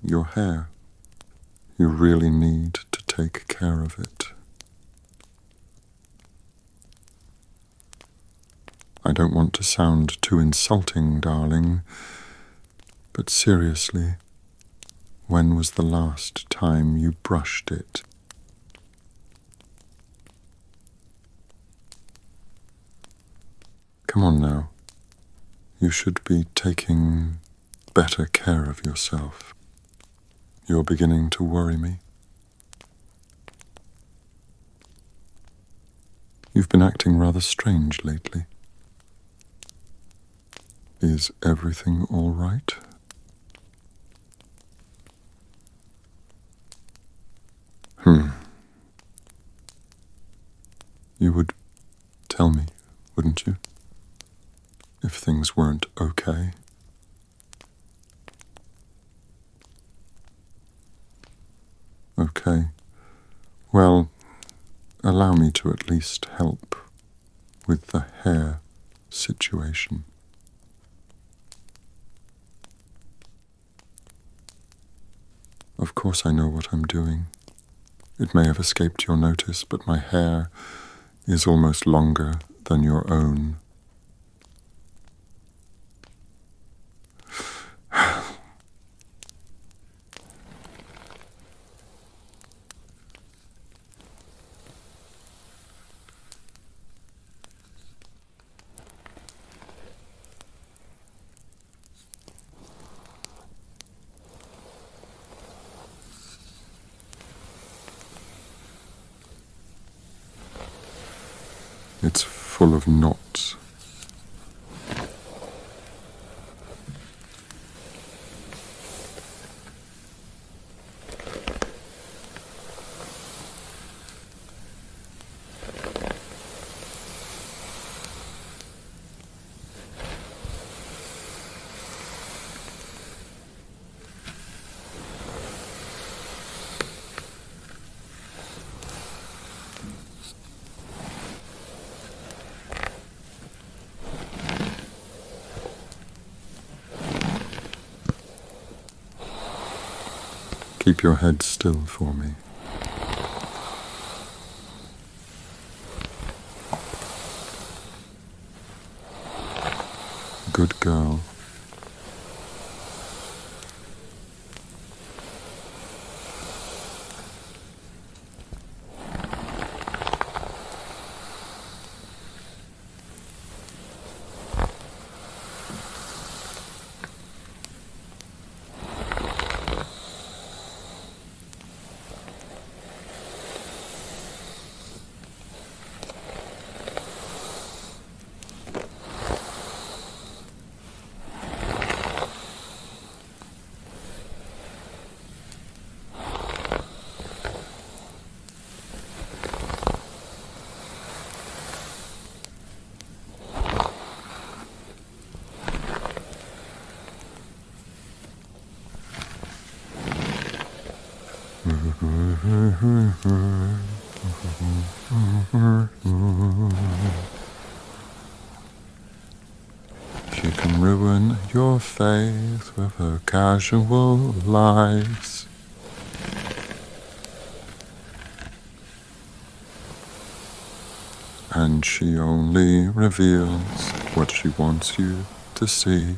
your hair. You really need to take care of it. I don't want to sound too insulting, darling, but seriously, when was the last time you brushed it? Come on now. You should be taking better care of yourself. You're beginning to worry me. You've been acting rather strange lately. Is everything all right? You would tell me, wouldn't you, if things weren't okay? Okay. Well, allow me to at least help with the hair situation. Of course I know what I'm doing. It may have escaped your notice, but my hair is almost longer than your own. It's full of knots. Keep your head still for me. Good girl. She can ruin your faith with her casual lies. And she only reveals what she wants you to see.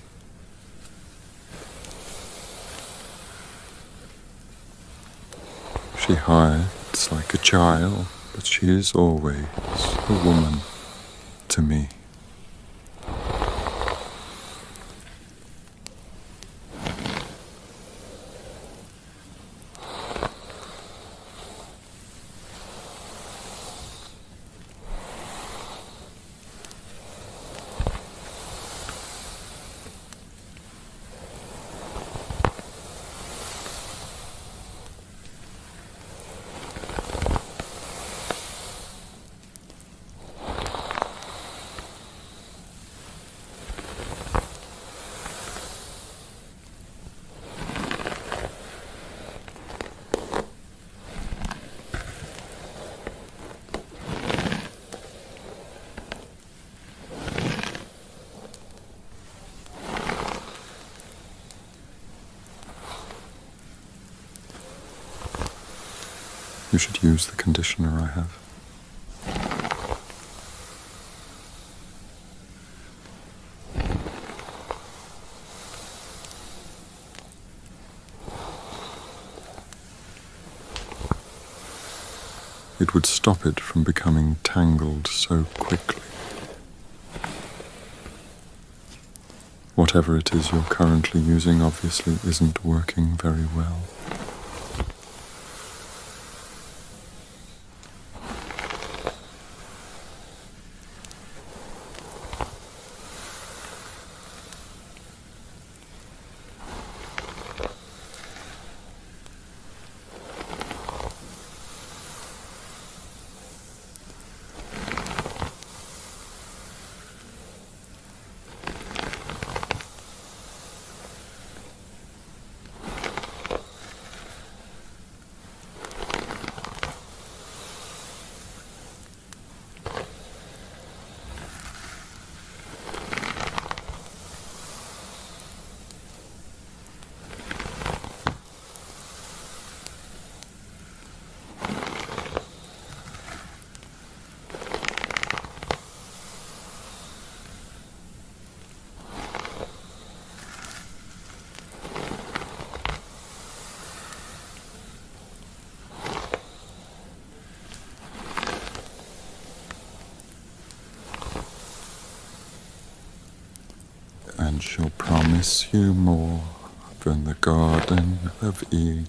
She hides like a child, but she is always a woman to me. You should use the conditioner I have. It would stop it from becoming tangled so quickly. Whatever it is you're currently using obviously isn't working very well. And she'll promise you more than the Garden of Eden.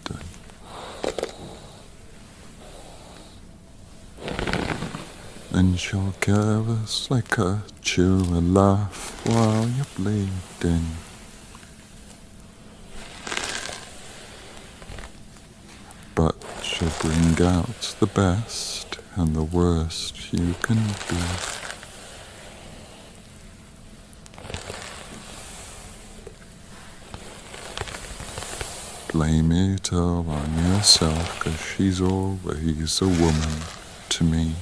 And she'll give us like a chew a laugh while you're bleeding. But she'll bring out the best and the worst you can be. Blame it all on yourself, 'cause she's always a woman to me.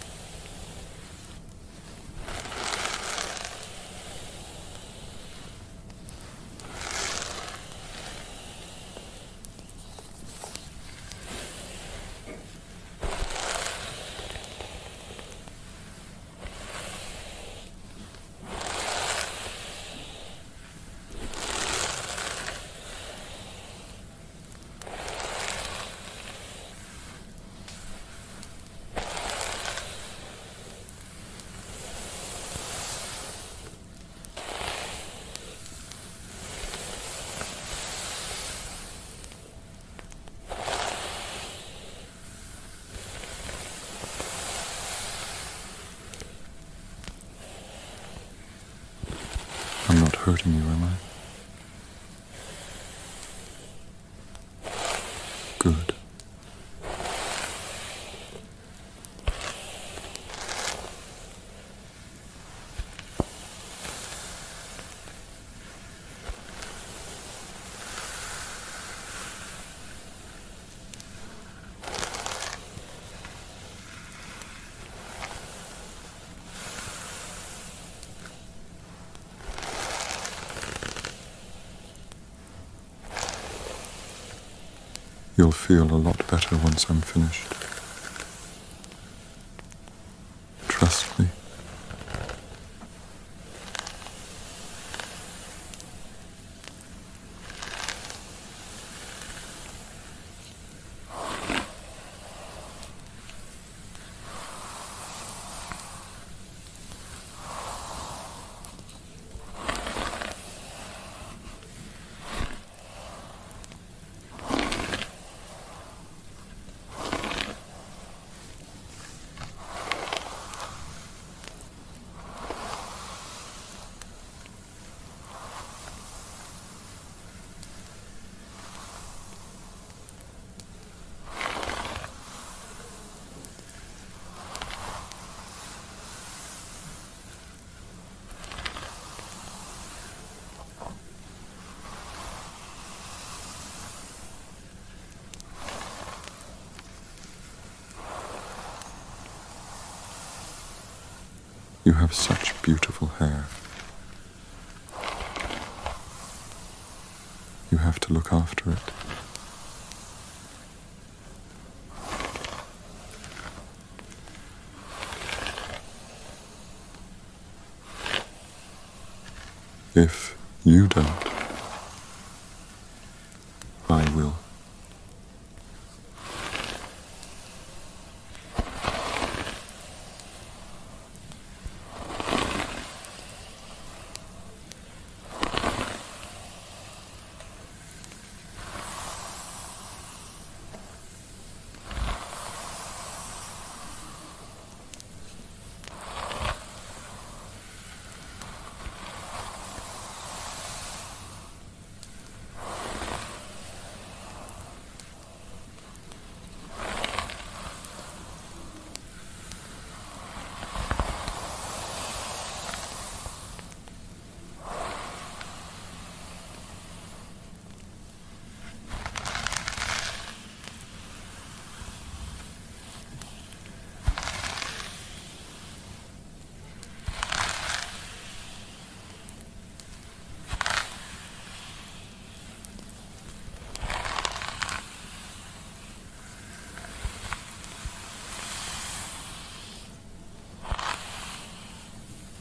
I'm not hurting you, am I? Good. You'll feel a lot better once I'm finished. Trust me. You have such beautiful hair. You have to look after it. If you don't, I will.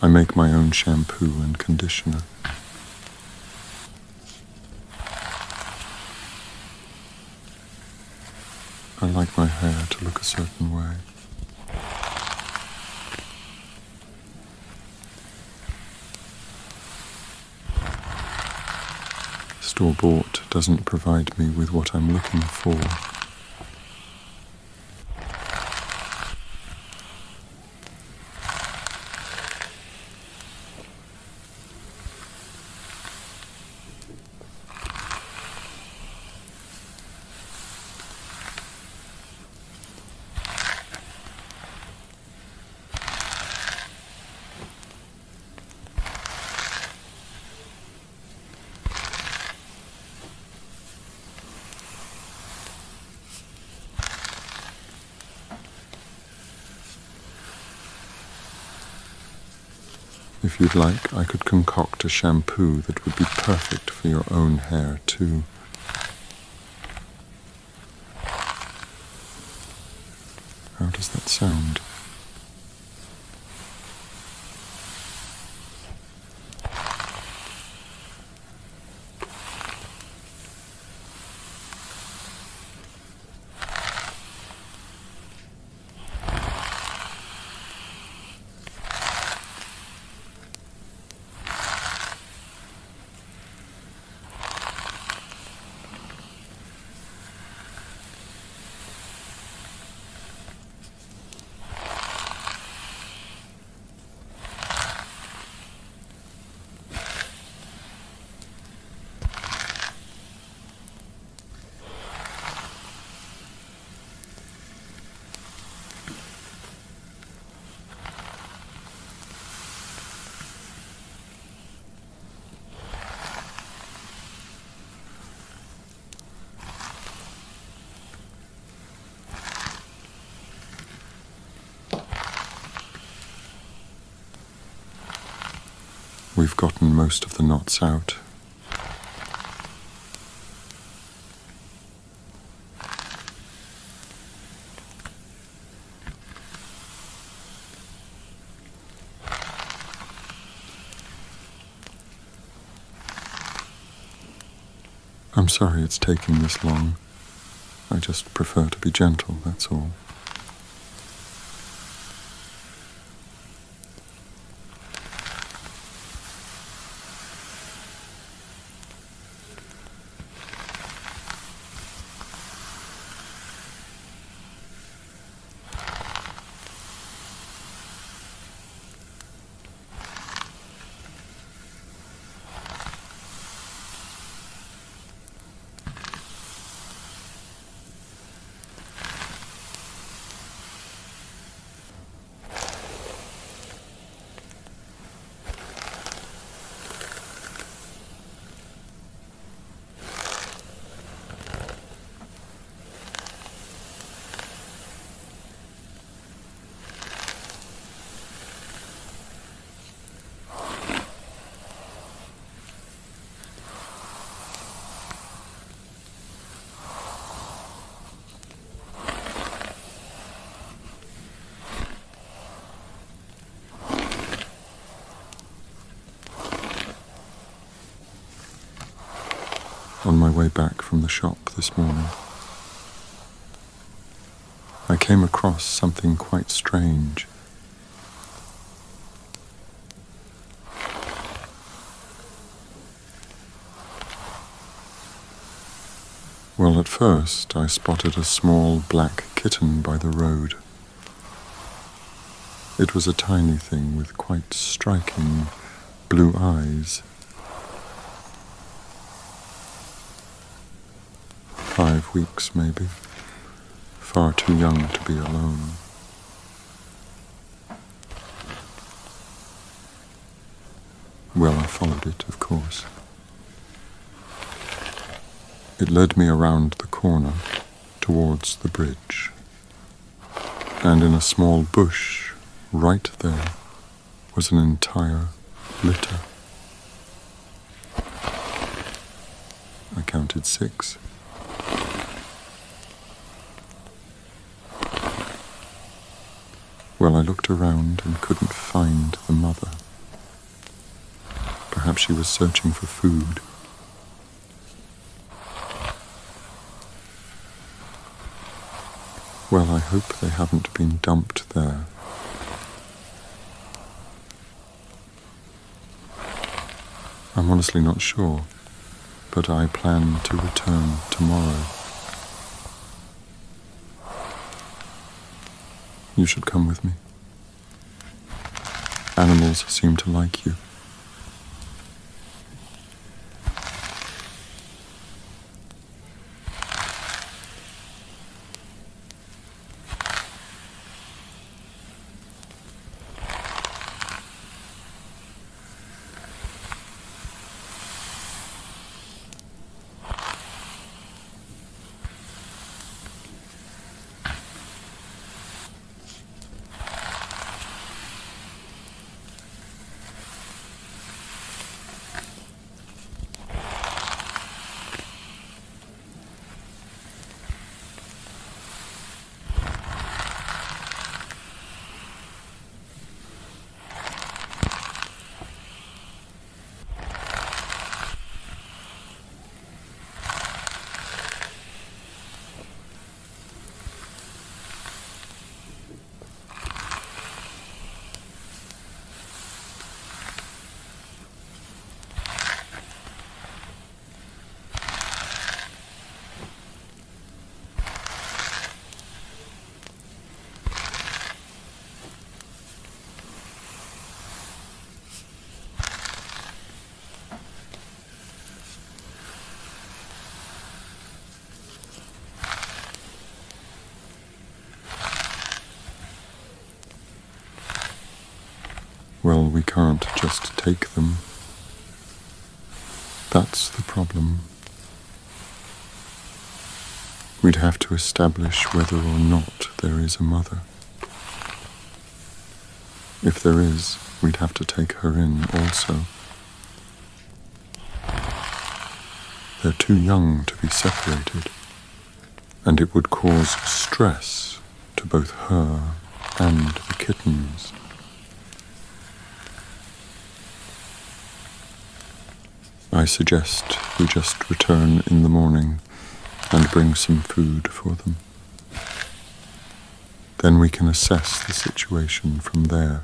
I make my own shampoo and conditioner. I like my hair to look a certain way. Store-bought doesn't provide me with what I'm looking for. If you'd like, I could concoct a shampoo that would be perfect for your own hair, too. How does that sound? We've gotten most of the knots out. I'm sorry it's taking this long. I just prefer to be gentle, that's all. on my way back from the shop this morning. I came across something quite strange. Well, at first I spotted a small black kitten by the road. It was a tiny thing with quite striking blue eyes. 5 weeks, maybe. Far too young to be alone. Well, I followed it, of course. It led me around the corner towards the bridge, and in a small bush right there was an entire litter. I counted 6. Well, I looked around and couldn't find the mother. Perhaps she was searching for food. Well, I hope they haven't been dumped there. I'm honestly not sure, but I plan to return tomorrow. You should come with me. Animals seem to like you. Well, we can't just take them. That's the problem. We'd have to establish whether or not there is a mother. If there is, we'd have to take her in also. They're too young to be separated, and it would cause stress to both her and the kittens. I suggest we just return in the morning and bring some food for them. Then we can assess the situation from there.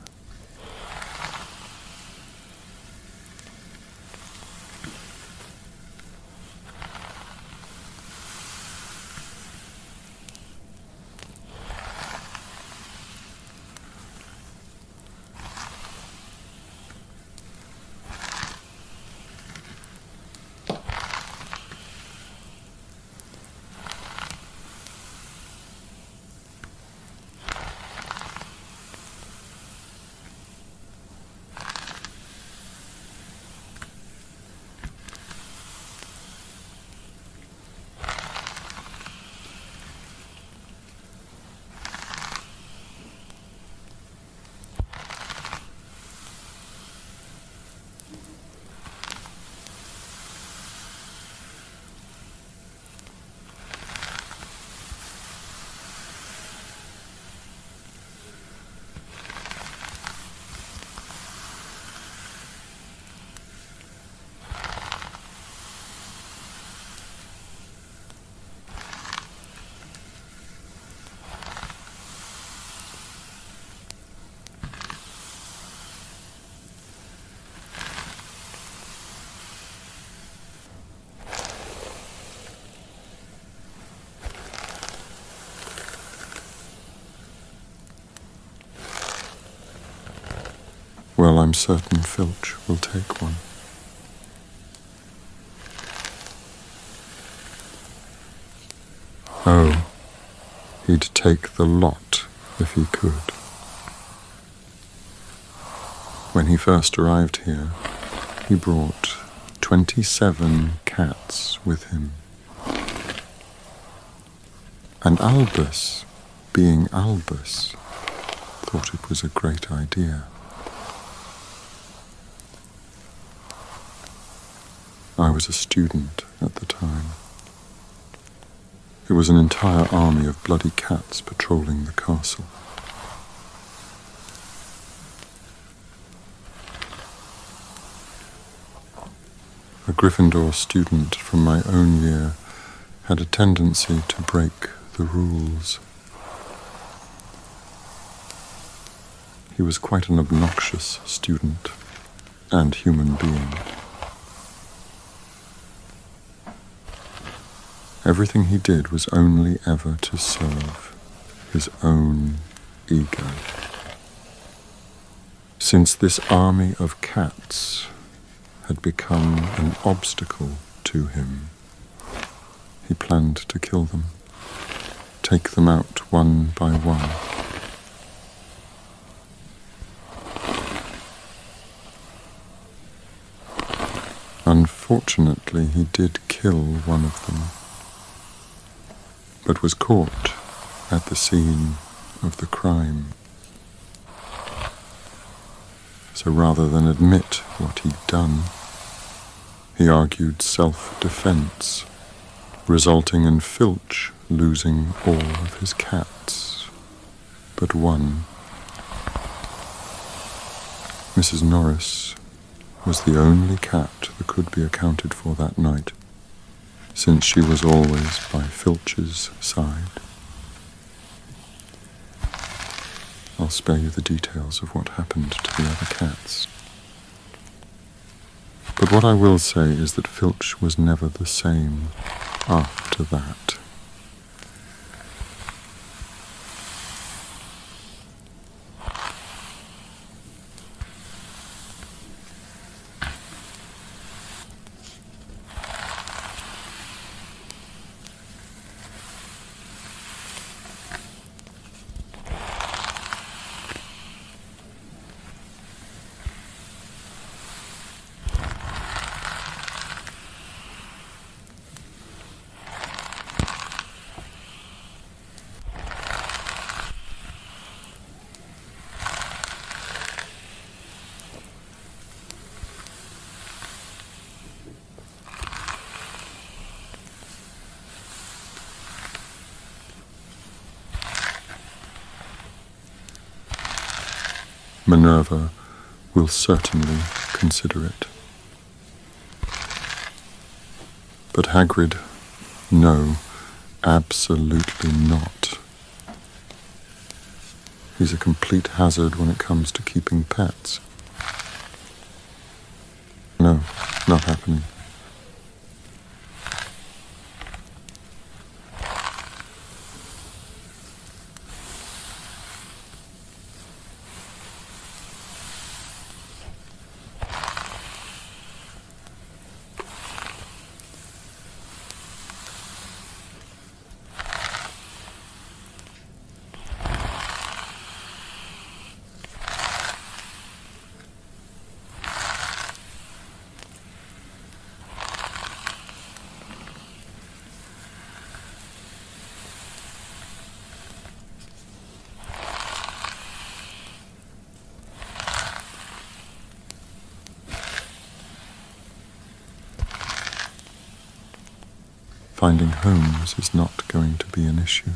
Well, I'm certain Filch will take one. Oh, he'd take the lot if he could. When he first arrived here, he brought 27 cats with him. And Albus, being Albus, thought it was a great idea. I was a student at the time. It was an entire army of bloody cats patrolling the castle. A Gryffindor student from my own year had a tendency to break the rules. He was quite an obnoxious student and human being. Everything he did was only ever to serve his own ego. Since this army of cats had become an obstacle to him, he planned to kill them, take them out one by one. Unfortunately, he did kill one of them, but was caught at the scene of the crime. So rather than admit what he'd done, he argued self-defense, resulting in Filch losing all of his cats, but one. Mrs. Norris was the only cat that could be accounted for that night, since she was always by Filch's side. I'll spare you the details of what happened to the other cats. But what I will say is that Filch was never the same after that. Minerva will certainly consider it. But Hagrid, no, absolutely not. He's a complete hazard when it comes to keeping pets. No, not happening. Finding homes is not going to be an issue.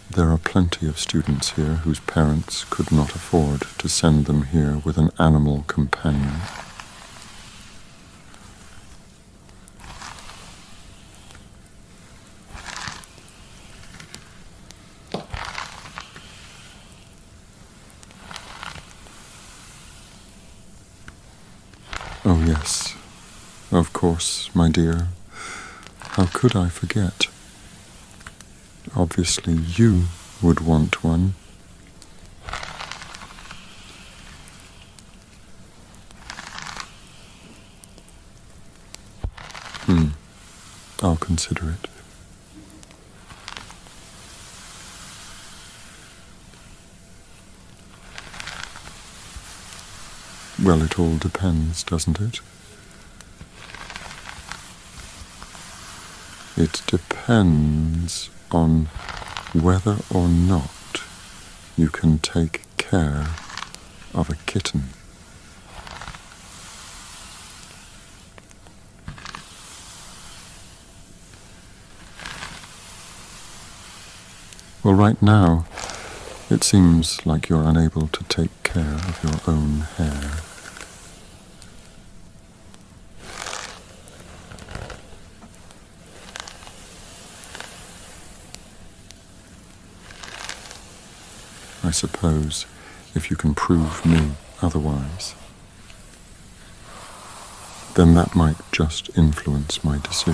There are plenty of students here whose parents could not afford to send them here with an animal companion. Oh yes, of course, my dear. How could I forget? Obviously you would want one. I'll consider it. Well, it all depends, doesn't it? It depends on whether or not you can take care of a kitten. Well, right now, it seems like you're unable to take care of your own hair. I suppose if you can prove me otherwise, then that might just influence my decision.